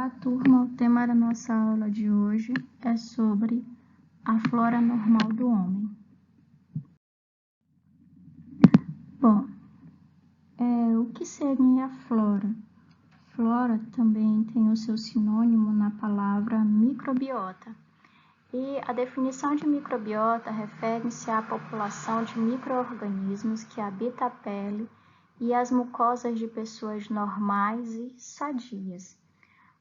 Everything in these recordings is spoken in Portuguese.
Olá, turma. O tema da nossa aula de hoje é sobre a flora normal do homem. Bom, o que seria a flora? Flora também tem o seu sinônimo na palavra microbiota. E a definição de microbiota refere-se à população de micro-organismos que habita a pele e as mucosas de pessoas normais e sadias.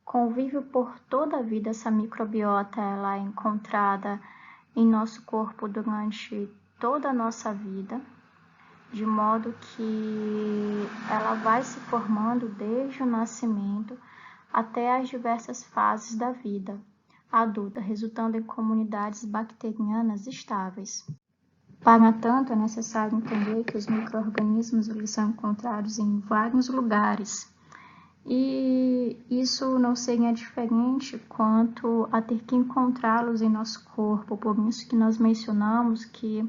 Convive por toda a vida. Essa microbiota ela é encontrada em nosso corpo durante toda a nossa vida, de modo que ela vai se formando desde o nascimento até as diversas fases da vida adulta, resultando em comunidades bacterianas estáveis. Para tanto, é necessário entender que os micro-organismos eles são encontrados em vários lugares. E isso não seria diferente quanto a ter que encontrá-los em nosso corpo. Por isso que nós mencionamos que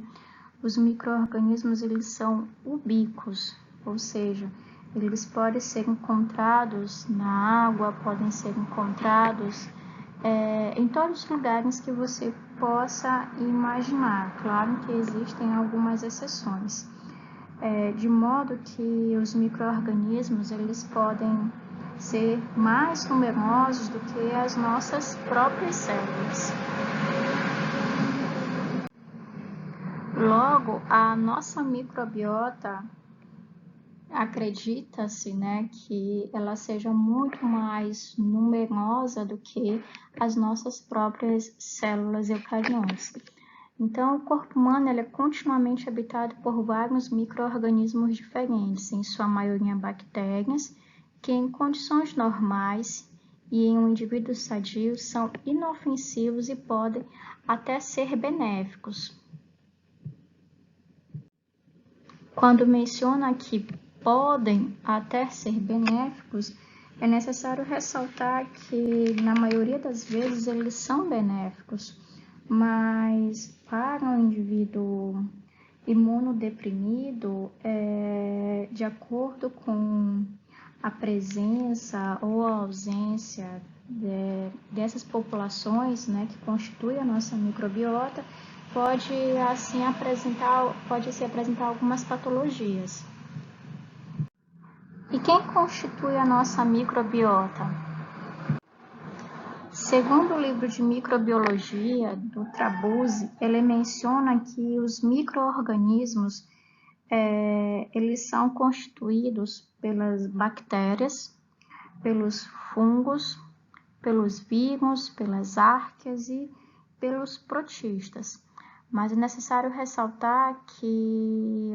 os micro-organismos eles são ubíquos, ou seja, eles podem ser encontrados na água, podem ser encontrados em todos os lugares que você possa imaginar. Claro que existem algumas exceções. De modo que os micro-organismos eles podem ser mais numerosos do que as nossas próprias células. Logo, a nossa microbiota acredita-se, que ela seja muito mais numerosa do que as nossas próprias células eucariontes. Então, o corpo humano é continuamente habitado por vários micro-organismos diferentes, em sua maioria bactérias, que em condições normais e em um indivíduo sadio são inofensivos e podem até ser benéficos. Quando menciona que podem até ser benéficos, é necessário ressaltar que na maioria das vezes eles são benéficos, mas para um indivíduo imunodeprimido, de acordo com a presença ou a ausência dessas populações, que constituem a nossa microbiota, pode se apresentar algumas patologias. E quem constitui a nossa microbiota? Segundo o livro de microbiologia do Trabuzzi, ele menciona que os micro-organismos eles são constituídos pelas bactérias, pelos fungos, pelos vírus, pelas arqueias e pelos protistas. Mas é necessário ressaltar que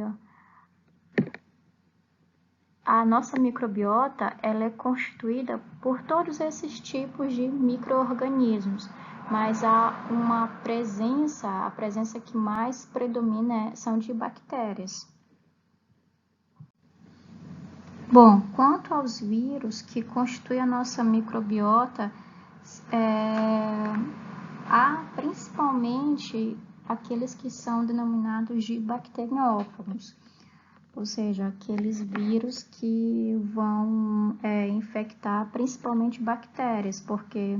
a nossa microbiota ela é constituída por todos esses tipos de micro-organismos, mas há a presença que mais predomina são de bactérias. Bom, quanto aos vírus que constituem a nossa microbiota, há principalmente aqueles que são denominados de bacteriófagos, ou seja, aqueles vírus que vão infectar principalmente bactérias, porque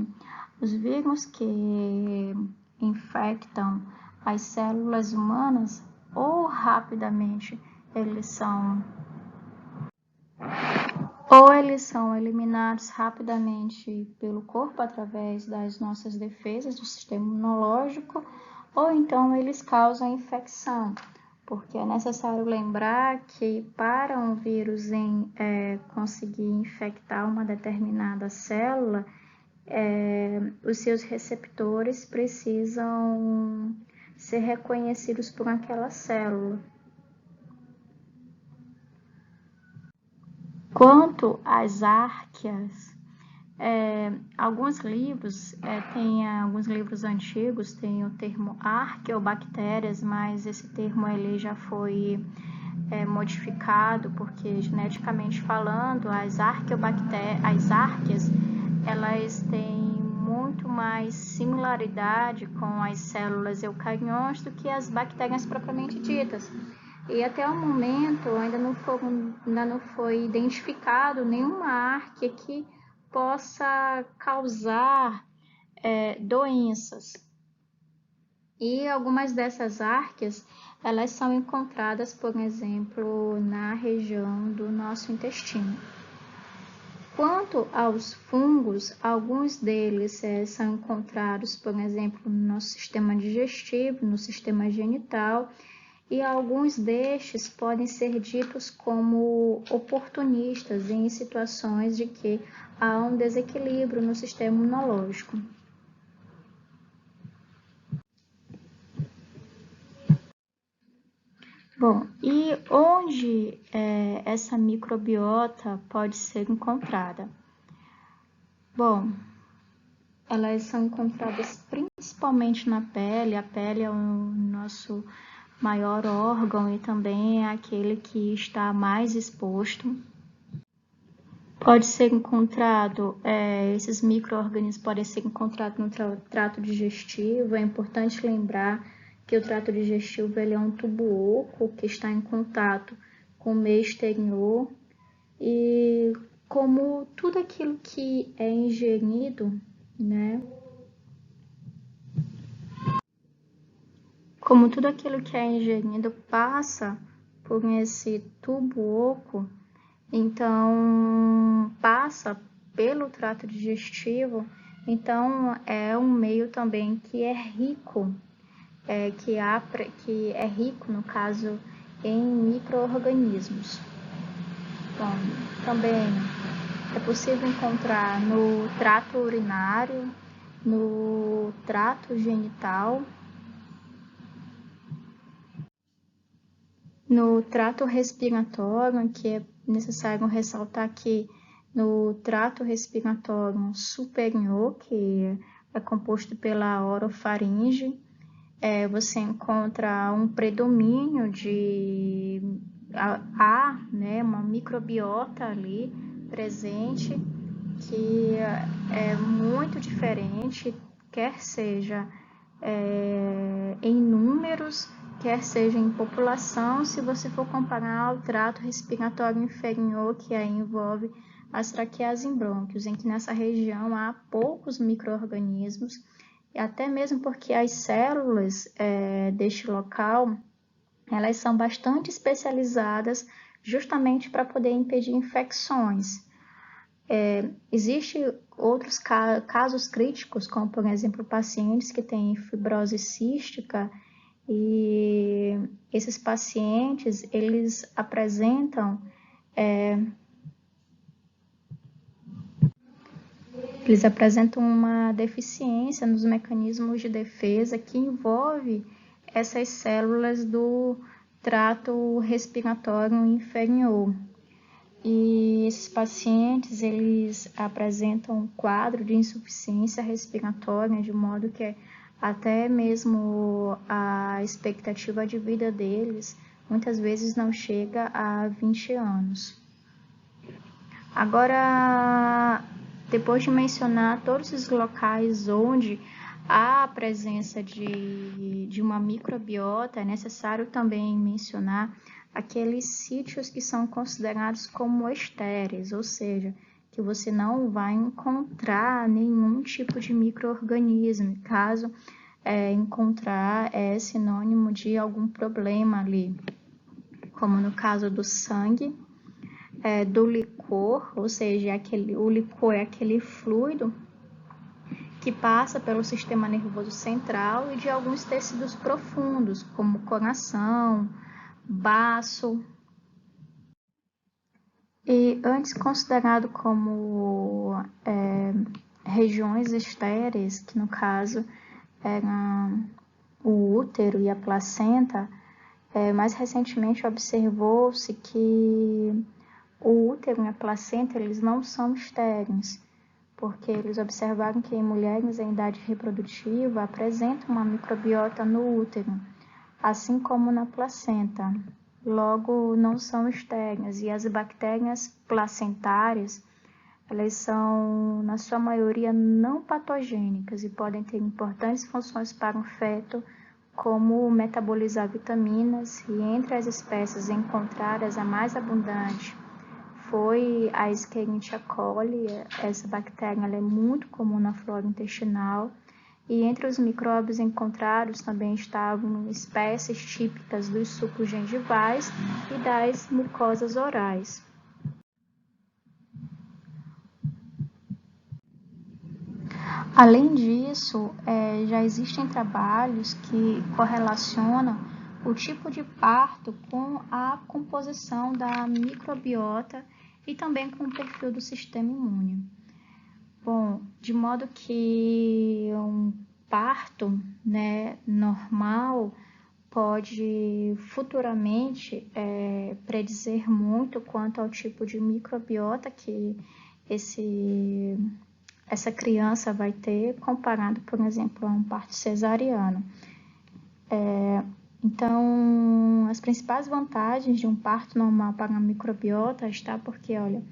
os vírus que infectam as células humanas, ou rapidamente eles são eliminados rapidamente pelo corpo através das nossas defesas do sistema imunológico, ou então eles causam infecção, porque é necessário lembrar que para um vírus conseguir infectar uma determinada célula, os seus receptores precisam ser reconhecidos por aquela célula. Quanto às arqueias, alguns livros antigos têm o termo arqueobactérias, mas esse termo ele já foi modificado, porque geneticamente falando, as arqueias elas têm muito mais similaridade com as células eucariontes do que as bactérias propriamente ditas. E até o momento ainda não foi identificado nenhuma arqueia que possa causar doenças. E algumas dessas arqueas, elas são encontradas, por exemplo, na região do nosso intestino. Quanto aos fungos, alguns deles são encontrados, por exemplo, no nosso sistema digestivo, no sistema genital, e alguns destes podem ser ditos como oportunistas em situações de que há um desequilíbrio no sistema imunológico. Bom, e onde essa microbiota pode ser encontrada? Bom, elas são encontradas principalmente na pele. A pele é o nosso maior órgão e também é aquele que está mais exposto. Pode ser encontrado, esses micro-organismos podem ser encontrados no trato digestivo. É importante lembrar que o trato digestivo ele é um tubo oco que está em contato com o meio exterior e como tudo aquilo que é ingerido, né? Como tudo aquilo que é ingerido passa por esse tubo oco, então passa pelo trato digestivo, então é um meio também que é rico, que é rico, no caso, em micro-organismos. Bom, também é possível encontrar no trato urinário, no trato genital, no trato respiratório, que é necessário ressaltar que no trato respiratório superior, que é composto pela orofaringe, você encontra um predomínio de né, uma microbiota ali presente, que é muito diferente, quer seja em números, quer seja em população, se você for comparar ao trato respiratório inferior, que aí envolve as traqueias e brônquios, em que nessa região há poucos micro-organismos, e até mesmo porque as células deste local, elas são bastante especializadas justamente para poder impedir infecções. Existem outros casos críticos, como por exemplo pacientes que têm fibrose cística, e esses pacientes eles apresentam uma deficiência nos mecanismos de defesa que envolve essas células do trato respiratório inferior. E esses pacientes, eles apresentam um quadro de insuficiência respiratória, de modo que até mesmo a expectativa de vida deles muitas vezes não chega a 20 anos. Agora, depois de mencionar todos os locais onde há a presença de uma microbiota, é necessário também mencionar aqueles sítios que são considerados como estéreis, ou seja, que você não vai encontrar nenhum tipo de micro-organismo. Caso encontrar, é sinônimo de algum problema ali, como no caso do sangue, do licor, ou seja, o licor é aquele fluido que passa pelo sistema nervoso central, e de alguns tecidos profundos, como coração, baço. E antes considerado como regiões estéreis, que no caso eram o útero e a placenta, mais recentemente observou-se que o útero e a placenta eles não são estéreis, porque eles observaram que em mulheres em idade reprodutiva apresentam uma microbiota no útero, assim como na placenta. Logo, não são estéreis. E as bactérias placentárias, elas são, na sua maioria, não patogênicas e podem ter importantes funções para o feto, como metabolizar vitaminas, e entre as espécies encontradas, a mais abundante foi a Escherichia coli. Essa bactéria ela é muito comum na flora intestinal. E entre os micróbios encontrados também estavam espécies típicas dos sucos gengivais e das mucosas orais. Além disso, já existem trabalhos que correlacionam o tipo de parto com a composição da microbiota e também com o perfil do sistema imune. Bom, de modo que um parto, normal pode futuramente predizer muito quanto ao tipo de microbiota que essa criança vai ter, comparado, por exemplo, a um parto cesariano. Então, as principais vantagens de um parto normal para a microbiota está porque, olha,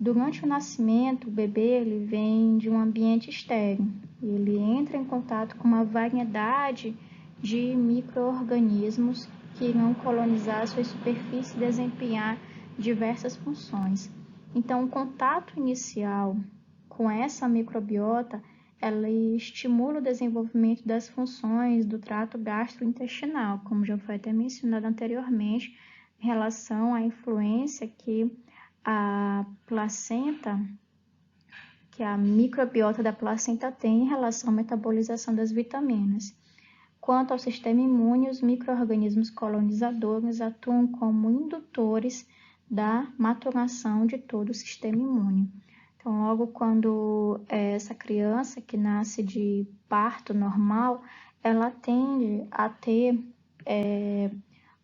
durante o nascimento, o bebê ele vem de um ambiente estéril. Ele entra em contato com uma variedade de micro-organismos que irão colonizar a sua superfície e desempenhar diversas funções. Então, o contato inicial com essa microbiota, ela estimula o desenvolvimento das funções do trato gastrointestinal, como já foi até mencionado anteriormente, em relação à influência que a placenta, que a microbiota da placenta tem em relação à metabolização das vitaminas. Quanto ao sistema imune, os micro-organismos colonizadores atuam como indutores da maturação de todo o sistema imune. Então, logo quando essa criança que nasce de parto normal, ela tende a ter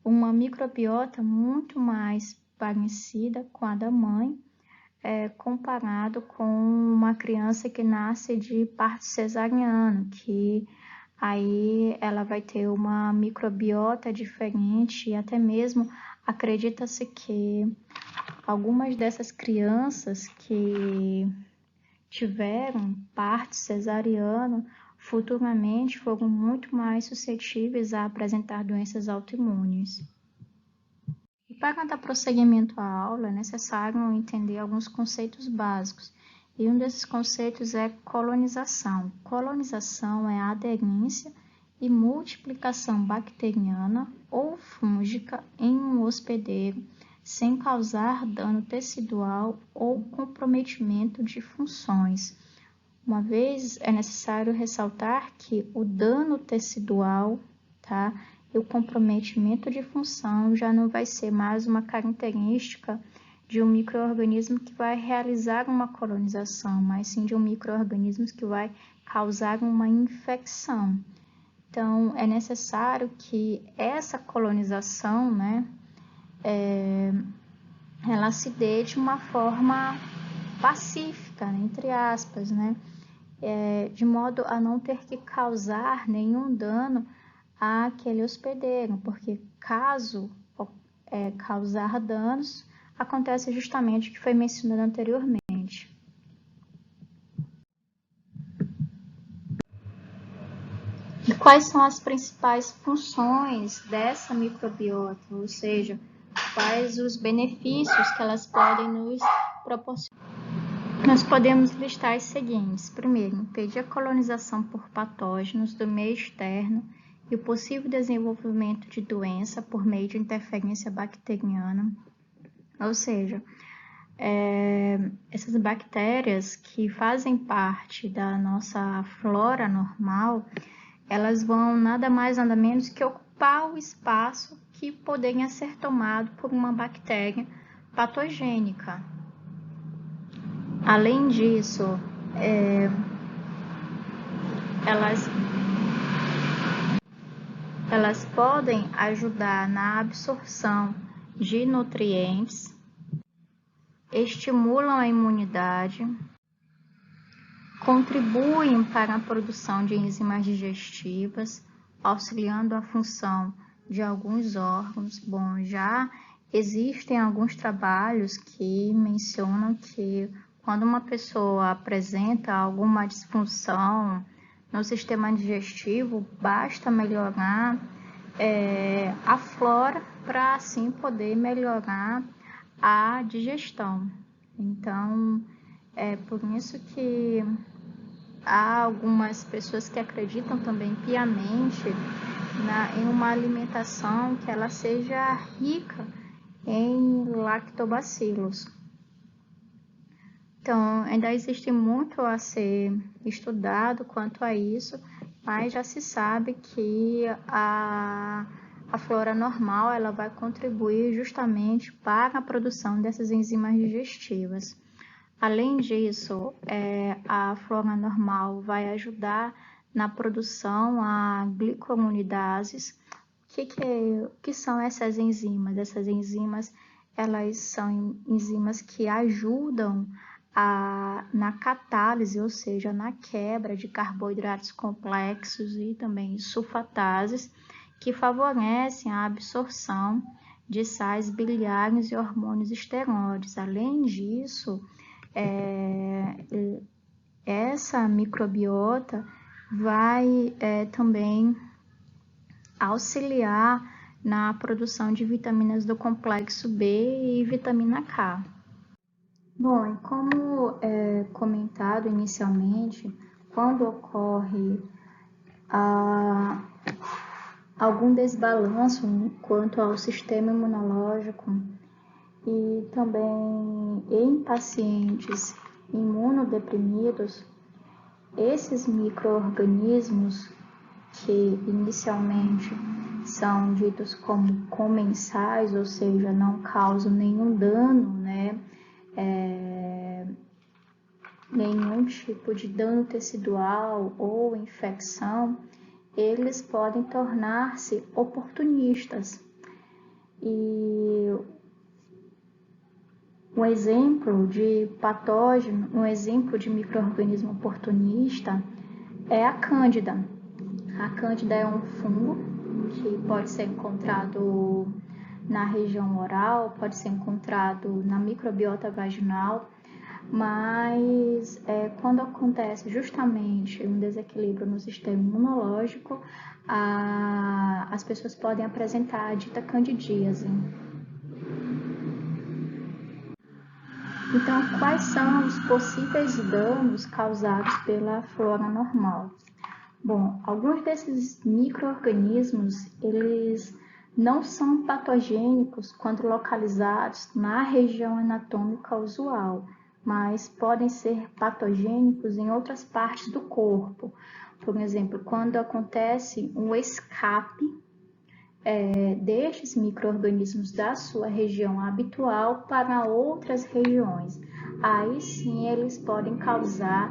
uma microbiota muito mais parecida com a da mãe, comparado com uma criança que nasce de parto cesariano, que aí ela vai ter uma microbiota diferente e até mesmo acredita-se que algumas dessas crianças que tiveram parto cesariano futuramente foram muito mais suscetíveis a apresentar doenças autoimunes. E para dar prosseguimento à aula, é necessário entender alguns conceitos básicos. E um desses conceitos é colonização. Colonização é a aderência e multiplicação bacteriana ou fúngica em um hospedeiro, sem causar dano tecidual ou comprometimento de funções. Uma vez é necessário ressaltar que o dano tecidual, e o comprometimento de função já não vai ser mais uma característica de um micro-organismo que vai realizar uma colonização, mas sim de um micro-organismo que vai causar uma infecção. Então, é necessário que essa colonização, ela se dê de uma forma pacífica, entre aspas, de modo a não ter que causar nenhum dano àquele hospedeiro, porque caso causar danos, acontece justamente o que foi mencionado anteriormente. E quais são as principais funções dessa microbiota, ou seja, quais os benefícios que elas podem nos proporcionar? Nós podemos listar as seguintes. Primeiro, impedir a colonização por patógenos do meio externo e o possível desenvolvimento de doença por meio de interferência bacteriana. Ou seja, essas bactérias que fazem parte da nossa flora normal, elas vão nada mais nada menos que ocupar o espaço que poderia ser tomado por uma bactéria patogênica. Além disso, elas podem ajudar na absorção de nutrientes, estimulam a imunidade, contribuem para a produção de enzimas digestivas, auxiliando a função de alguns órgãos. Bom, já existem alguns trabalhos que mencionam que quando uma pessoa apresenta alguma disfunção no sistema digestivo, basta melhorar a flora para assim poder melhorar a digestão. Então, é por isso que há algumas pessoas que acreditam também piamente em uma alimentação que ela seja rica em lactobacilos. Então, ainda existe muito a ser estudado quanto a isso, mas já se sabe que a flora normal ela vai contribuir justamente para a produção dessas enzimas digestivas. Além disso, a flora normal vai ajudar na produção a glicosidases. O que são essas enzimas? Essas enzimas elas são enzimas que ajudam na catálise, ou seja, na quebra de carboidratos complexos e também sulfatases, que favorecem a absorção de sais biliares e hormônios esteroides. Além disso, essa microbiota vai também auxiliar na produção de vitaminas do complexo B e vitamina K. Bom, e como comentado inicialmente, quando ocorre algum desbalanço quanto ao sistema imunológico e também em pacientes imunodeprimidos, esses micro-organismos que inicialmente são ditos como comensais, ou seja, não causam nenhum dano, né? Nenhum tipo de dano tecidual ou infecção, eles podem tornar-se oportunistas. E um exemplo de patógeno, um exemplo de micro-organismo oportunista é a Cândida. A Cândida é um fungo que pode ser encontrado na região oral, pode ser encontrado na microbiota vaginal, mas quando acontece justamente um desequilíbrio no sistema imunológico, as pessoas podem apresentar a dita candidíase. Então, quais são os possíveis danos causados pela flora normal? Bom, alguns desses micro-organismos, eles não são patogênicos quando localizados na região anatômica usual, mas podem ser patogênicos em outras partes do corpo. Por exemplo, quando acontece um escape destes micro-organismos da sua região habitual para outras regiões. Aí sim eles podem causar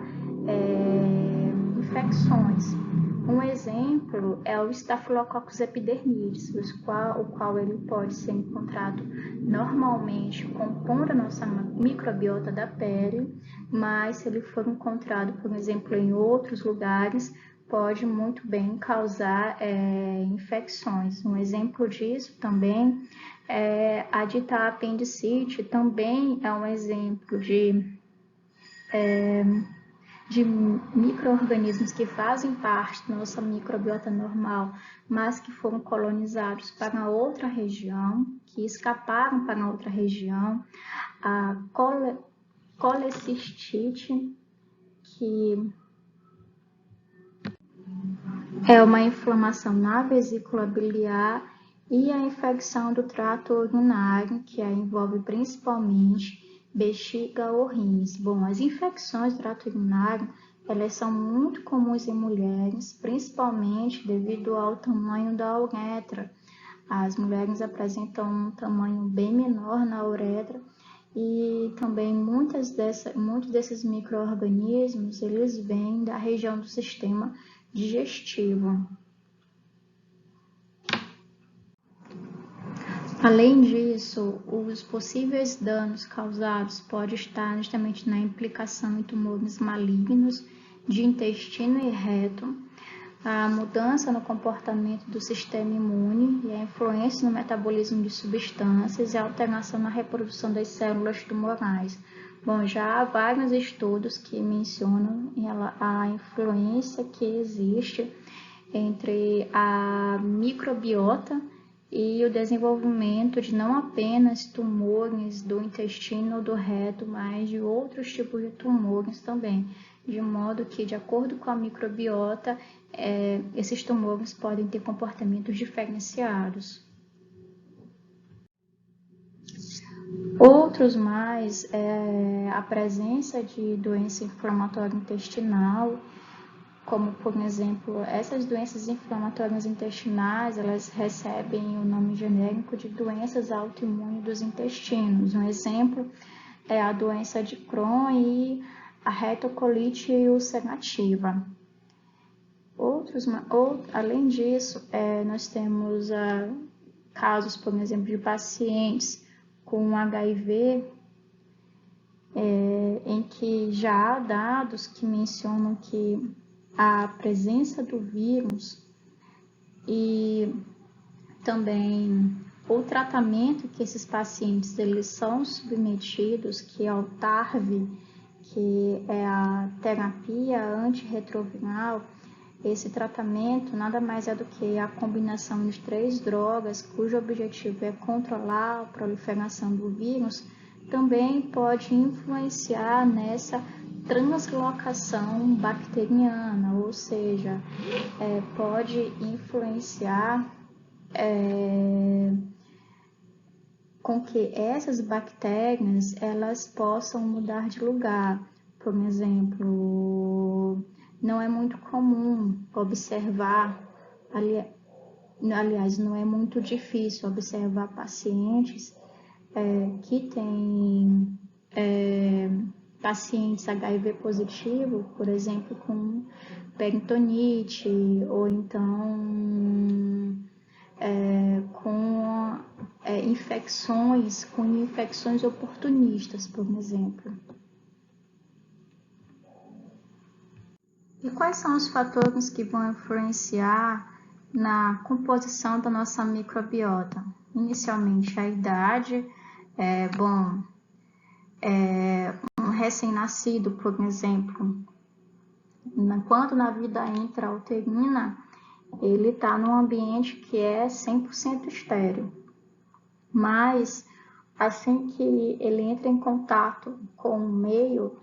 infecções. Um exemplo é o Staphylococcus epidermidis, o qual ele pode ser encontrado normalmente compondo a nossa microbiota da pele, mas se ele for encontrado, por exemplo, em outros lugares, pode muito bem causar infecções. Um exemplo disso também é a dita apendicite, também é um exemplo de micro-organismos que fazem parte da nossa microbiota normal, mas que foram colonizados para outra região, que escaparam para outra região. A colecistite, que é uma inflamação na vesícula biliar, e a infecção do trato urinário, que envolve principalmente bexiga ou rins. Bom, as infecções do trato urinário, elas são muito comuns em mulheres, principalmente devido ao tamanho da uretra. As mulheres apresentam um tamanho bem menor na uretra e também muitos desses micro-organismos, eles vêm da região do sistema digestivo. Além disso, os possíveis danos causados podem estar justamente na implicação em tumores malignos de intestino e reto, a mudança no comportamento do sistema imune e a influência no metabolismo de substâncias e a alteração na reprodução das células tumorais. Bom, já há vários estudos que mencionam a influência que existe entre a microbiota e o desenvolvimento de não apenas tumores do intestino ou do reto, mas de outros tipos de tumores também, de modo que, de acordo com a microbiota, esses tumores podem ter comportamentos diferenciados. Outros mais é a presença de doença inflamatória intestinal, como, por exemplo, essas doenças inflamatórias intestinais, elas recebem o nome genérico de doenças autoimunes dos intestinos. Um exemplo é a doença de Crohn e a retocolite ulcerativa. Além disso, nós temos casos, por exemplo, de pacientes com HIV, em que já há dados que mencionam que a presença do vírus e também o tratamento que esses pacientes eles são submetidos, que é o TARV, que é a terapia antirretroviral, esse tratamento nada mais é do que a combinação de 3 drogas, cujo objetivo é controlar a proliferação do vírus, também pode influenciar nessa translocação bacteriana, ou seja, pode influenciar com que essas bactérias elas possam mudar de lugar. Por exemplo, não é muito comum observar, aliás, não é muito difícil observar pacientes que têm pacientes HIV positivo, por exemplo, com peritonite, ou então com infecções oportunistas, por exemplo. E quais são os fatores que vão influenciar na composição da nossa microbiota? Inicialmente, a idade. Um recém-nascido, por exemplo, quando na vida intrauterina, ele está num ambiente que é 100% estéril. Mas, assim que ele entra em contato com o meio,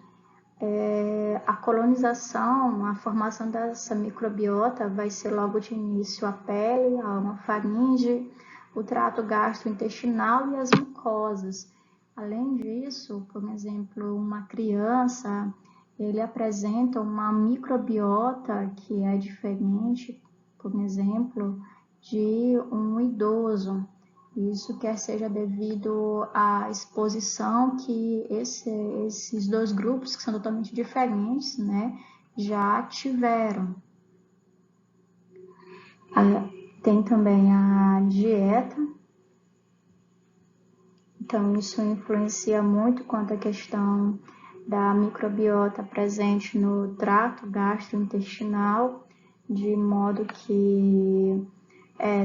a colonização, a formação dessa microbiota vai ser logo de início a pele, a faringe, o trato gastrointestinal e as mucosas. Além disso, por exemplo, uma criança, ele apresenta uma microbiota que é diferente, por exemplo, de um idoso. Isso quer seja devido à exposição que esses 2 grupos, que são totalmente diferentes, né, já tiveram. Tem também a dieta. Então, isso influencia muito quanto à questão da microbiota presente no trato gastrointestinal, de modo que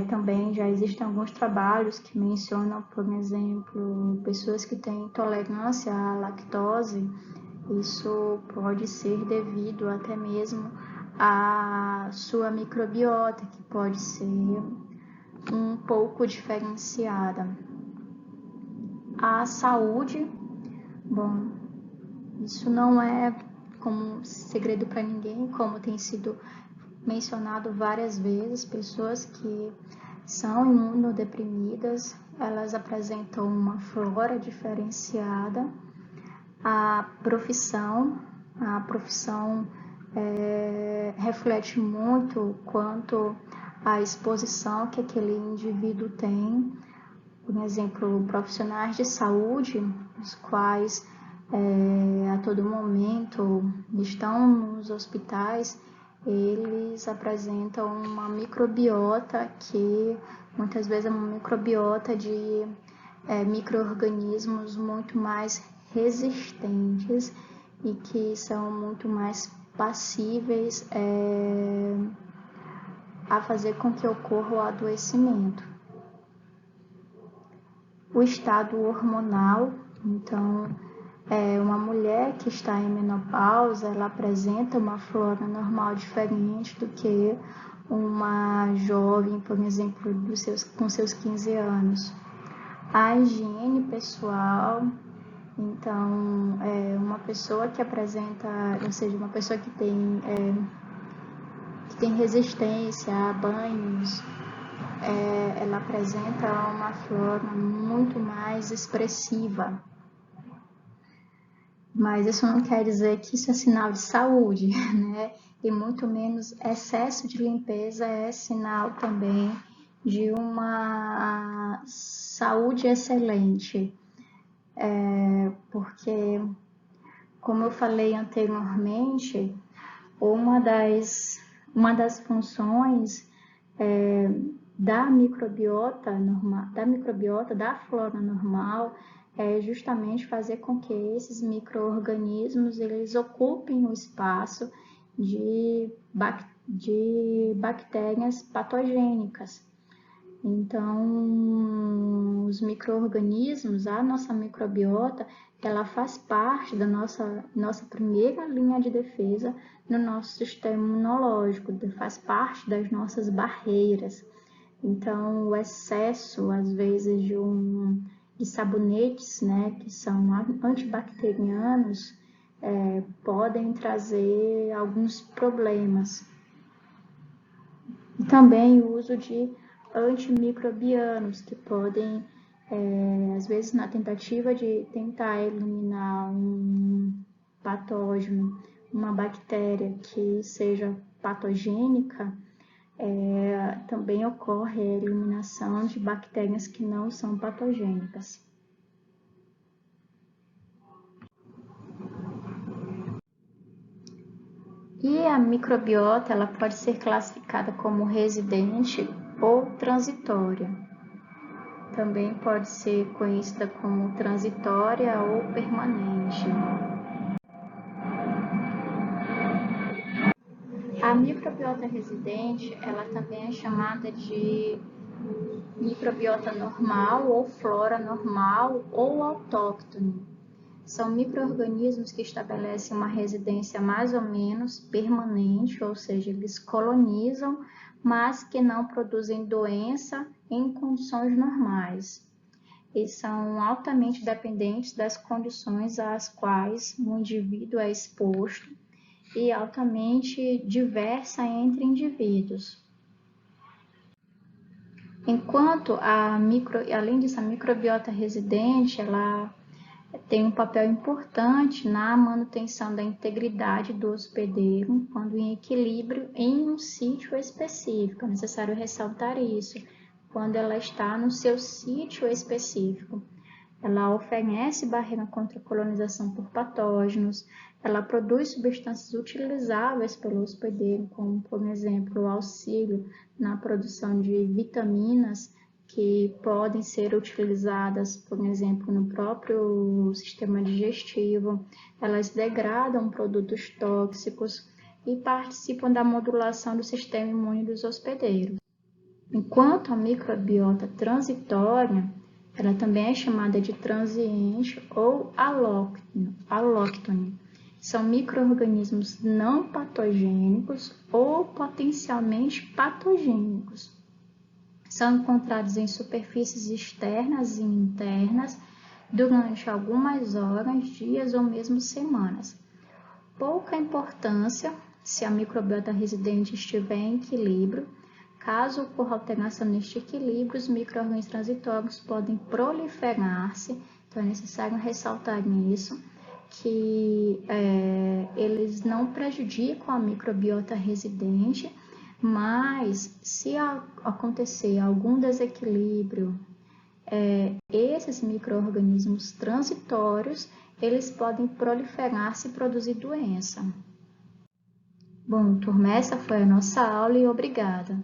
também já existem alguns trabalhos que mencionam, por exemplo, pessoas que têm intolerância à lactose. Isso pode ser devido até mesmo à sua microbiota, que pode ser um pouco diferenciada. A saúde, bom, isso não é como segredo para ninguém, como tem sido mencionado várias vezes. Pessoas que são imunodeprimidas, elas apresentam uma flora diferenciada. A profissão reflete muito quanto à exposição que aquele indivíduo tem. Por exemplo, profissionais de saúde, os quais a todo momento estão nos hospitais, eles apresentam uma microbiota que muitas vezes é uma microbiota de micro-organismos muito mais resistentes e que são muito mais passíveis a fazer com que ocorra o adoecimento. O estado hormonal, então, uma mulher que está em menopausa, ela apresenta uma flora normal diferente do que uma jovem, por exemplo, com seus 15 anos. A higiene pessoal, então, uma pessoa que apresenta, ou seja, uma pessoa que tem resistência a banhos, ela apresenta uma flora muito mais expressiva. Mas isso não quer dizer que isso é sinal de saúde, né? E muito menos excesso de limpeza é sinal também de uma saúde excelente. Porque, como eu falei anteriormente, uma das funções da microbiota da flora normal, é justamente fazer com que esses micro-organismos eles ocupem o espaço de bactérias patogênicas. Então, os micro-organismos, a nossa microbiota, ela faz parte da nossa primeira linha de defesa no nosso sistema imunológico, faz parte das nossas barreiras. Então, o excesso, às vezes, de sabonetes, né, que são antibacterianos, podem trazer alguns problemas. E também o uso de antimicrobianos, que podem, às vezes, na tentativa de tentar eliminar um patógeno, uma bactéria que seja patogênica, também ocorre a eliminação de bactérias que não são patogênicas. E a microbiota ela pode ser classificada como residente ou transitória. Também pode ser conhecida como transitória ou permanente. A microbiota residente, ela também é chamada de microbiota normal ou flora normal ou autóctone. São micro-organismos que estabelecem uma residência mais ou menos permanente, ou seja, eles colonizam, mas que não produzem doença em condições normais. E são altamente dependentes das condições às quais o indivíduo é exposto e altamente diversa entre indivíduos. Enquanto além disso, a microbiota residente, ela tem um papel importante na manutenção da integridade do hospedeiro quando em equilíbrio em um sítio específico. É necessário ressaltar isso, quando ela está no seu sítio específico. Ela oferece barreira contra a colonização por patógenos, ela produz substâncias utilizáveis pelo hospedeiro, como, por exemplo, o auxílio na produção de vitaminas que podem ser utilizadas, por exemplo, no próprio sistema digestivo. Elas degradam produtos tóxicos e participam da modulação do sistema imune dos hospedeiros. Enquanto a microbiota transitória, ela também é chamada de transiente ou alóctone. São micro-organismos não patogênicos ou potencialmente patogênicos. São encontrados em superfícies externas e internas durante algumas horas, dias ou mesmo semanas. Pouca importância se a microbiota residente estiver em equilíbrio. Caso ocorra alteração neste equilíbrio, os micro-organismos transitórios podem proliferar-se. Então, é necessário ressaltar nisso, que eles não prejudicam a microbiota residente, mas se acontecer algum desequilíbrio, esses micro-organismos transitórios, eles podem proliferar-se e produzir doença. Bom, turma, essa foi a nossa aula e obrigada.